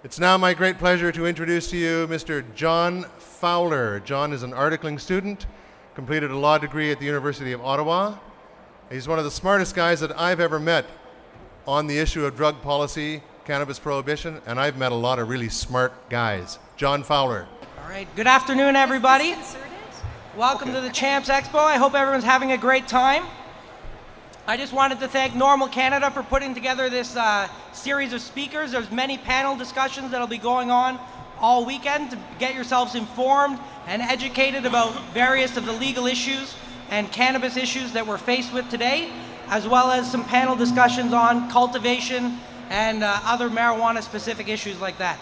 It's now my great pleasure to introduce to you Mr. John Fowler. John is an articling student, completed a law degree at the University of Ottawa. He's one of the smartest guys that I've ever met on the issue of drug policy, cannabis prohibition, and I've met a lot of really smart guys. John Fowler. All right, good afternoon, everybody. Welcome to the Champs Expo. I hope everyone's having a great time. I just wanted to thank NORML Canada for putting together this series of speakers. There's many panel discussions that'll be going on all weekend to get yourselves informed and educated about various of the legal issues and cannabis issues that we're faced with today, as well as some panel discussions on cultivation and other marijuana-specific issues like that.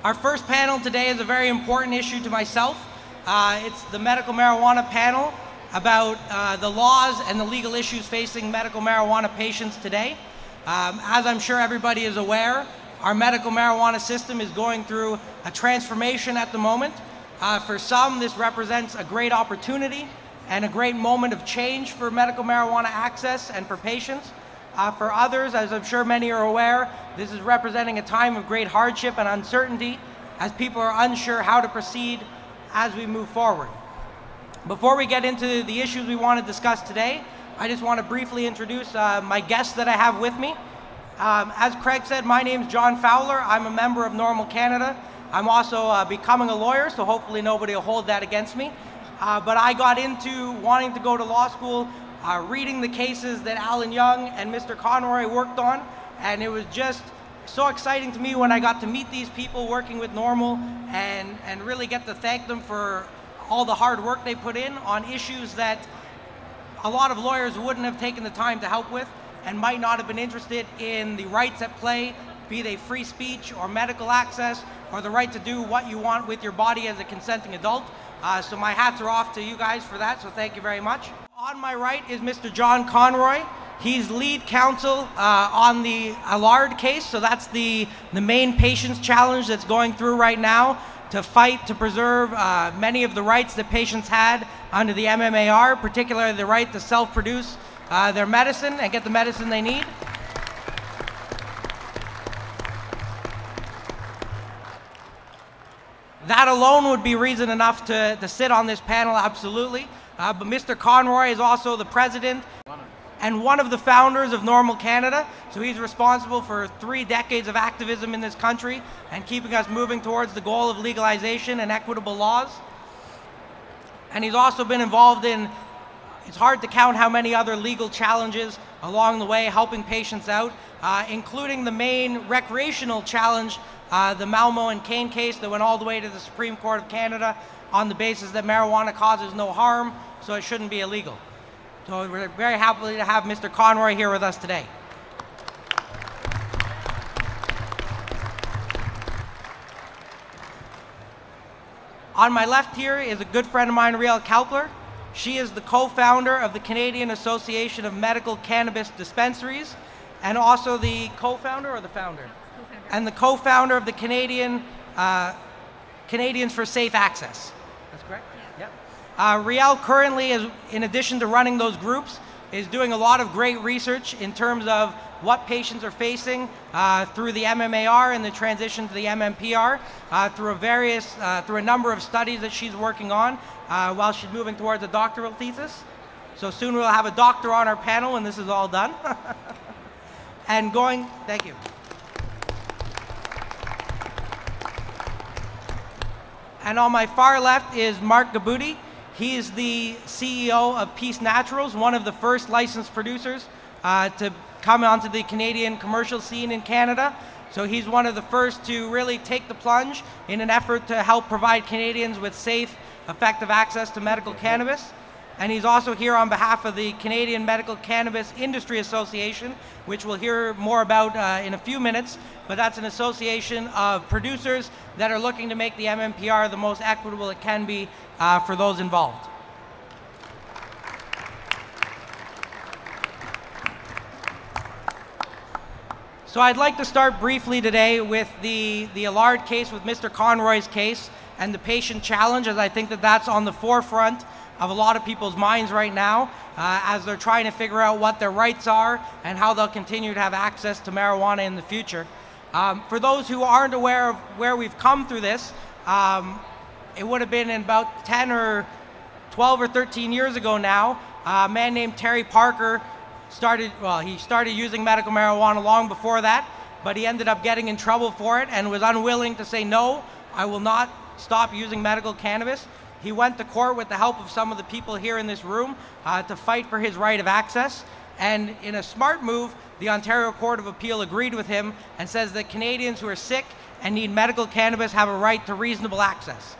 Our first panel today is a very important issue to myself. It's the medical marijuana panel about the laws and the legal issues facing medical marijuana patients today. As I'm sure everybody is aware, our medical marijuana system is going through a transformation at the moment. For some, this represents a great opportunity and a great moment of change for medical marijuana access and for patients. For others, as I'm sure many are aware, this is representing a time of great hardship and uncertainty as people are unsure how to proceed as we move forward. Before we get into the issues we want to discuss today, I just want to briefly introduce my guests that I have with me. As Craig said, my name is John Fowler. I'm a member of NORML Canada. I'm also becoming a lawyer, so hopefully nobody will hold that against me. But I got into wanting to go to law school, reading the cases that Alan Young and Mr. Conroy worked on, and it was just so exciting to me when I got to meet these people working with NORML and really get to thank them for all the hard work they put in on issues that a lot of lawyers wouldn't have taken the time to help with and might not have been interested in the rights at play, be they free speech or medical access or the right to do what you want with your body as a consenting adult. So my hats are off to you guys for that, so thank you very much. On my right is Mr. John Conroy. He's lead counsel on the Allard case, so that's the main patients challenge that's going through right now to fight to preserve many of the rights that patients had under the MMAR, particularly the right to self-produce their medicine and get the medicine they need. That alone would be reason enough to sit on this panel, absolutely. But Mr. Conroy is also the president and one of the founders of NORML Canada, so he's responsible for 3 decades of activism in this country and keeping us moving towards the goal of legalization and equitable laws. And he's also been involved in, it's hard to count how many other legal challenges along the way helping patients out, including the main recreational challenge, the Malmo and Kane case that went all the way to the Supreme Court of Canada on the basis that marijuana causes no harm, so it shouldn't be illegal. So we're very happy to have Mr. Conroy here with us today. On my left here is a good friend of mine, Rielle Capler. She is the co-founder of the Canadian Association of Medical Cannabis Dispensaries and also the co-founder or the founder? Co-founder. And the co-founder of the Canadians for Safe Access. That's correct? Rielle currently, in addition to running those groups, is doing a lot of great research in terms of what patients are facing through the MMAR and the transition to the MMPR through a number of studies that she's working on while she's moving towards a doctoral thesis. So soon we'll have a doctor on our panel when this is all done. Thank you. And on my far left is Mark Gobuty. He is the CEO of Peace Naturals, one of the first licensed producers to come onto the Canadian commercial scene in Canada. So he's one of the first to really take the plunge in an effort to help provide Canadians with safe, effective access to medical cannabis. And he's also here on behalf of the Canadian Medical Cannabis Industry Association, which we'll hear more about in a few minutes, but that's an association of producers that are looking to make the MMPR the most equitable it can be for those involved. So I'd like to start briefly today with the Allard case, with Mr. Conroy's case, and the patient challenge, as I think that that's on the forefront of a lot of people's minds right now as they're trying to figure out what their rights are and how they'll continue to have access to marijuana in the future. For those who aren't aware of where we've come through this, it would have been in about 10 or 12 or 13 years ago now, a man named Terry Parker started using medical marijuana long before that, but he ended up getting in trouble for it and was unwilling to say, no, I will not stop using medical cannabis. He went to court with the help of some of the people here in this room to fight for his right of access. And in a smart move, the Ontario Court of Appeal agreed with him and says that Canadians who are sick and need medical cannabis have a right to reasonable access.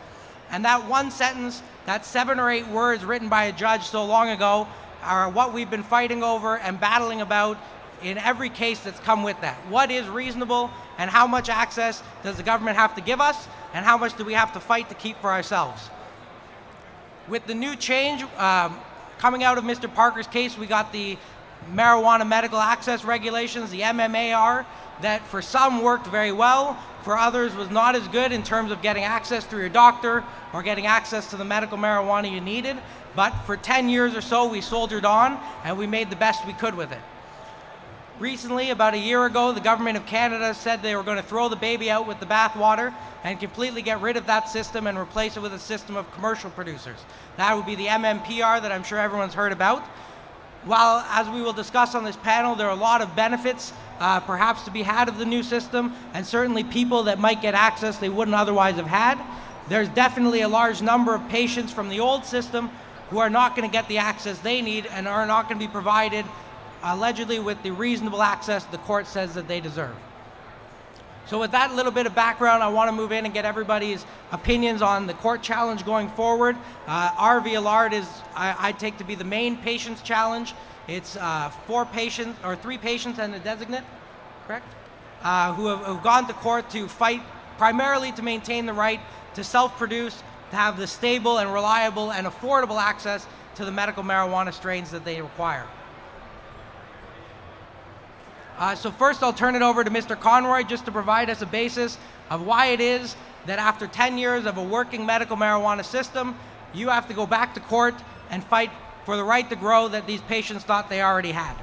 And that one sentence, that 7 or 8 words written by a judge so long ago, are what we've been fighting over and battling about in every case that's come with that. What is reasonable, and how much access does the government have to give us, and how much do we have to fight to keep for ourselves? With the new change coming out of Mr. Parker's case, we got the marijuana medical access regulations, the MMAR, that for some worked very well, for others was not as good in terms of getting access through your doctor or getting access to the medical marijuana you needed. But for 10 years or so, we soldiered on and we made the best we could with it. Recently, about a year ago, the government of Canada said they were going to throw the baby out with the bathwater and completely get rid of that system and replace it with a system of commercial producers. That would be the MMPR that I'm sure everyone's heard about. While, as we will discuss on this panel, there are a lot of benefits perhaps to be had of the new system, and certainly people that might get access they wouldn't otherwise have had, there's definitely a large number of patients from the old system who are not going to get the access they need and are not going to be provided allegedly with the reasonable access the court says that they deserve. So with that little bit of background, I want to move in and get everybody's opinions on the court challenge going forward. Our VLR is, I take to be the main patient's challenge. It's 3 patients and a designate, correct? Who have gone to court to fight primarily to maintain the right to self-produce, to have the stable and reliable and affordable access to the medical marijuana strains that they require. So first I'll turn it over to Mr. Conroy just to provide us a basis of why it is that after 10 years of a working medical marijuana system, you have to go back to court and fight for the right to grow that these patients thought they already had.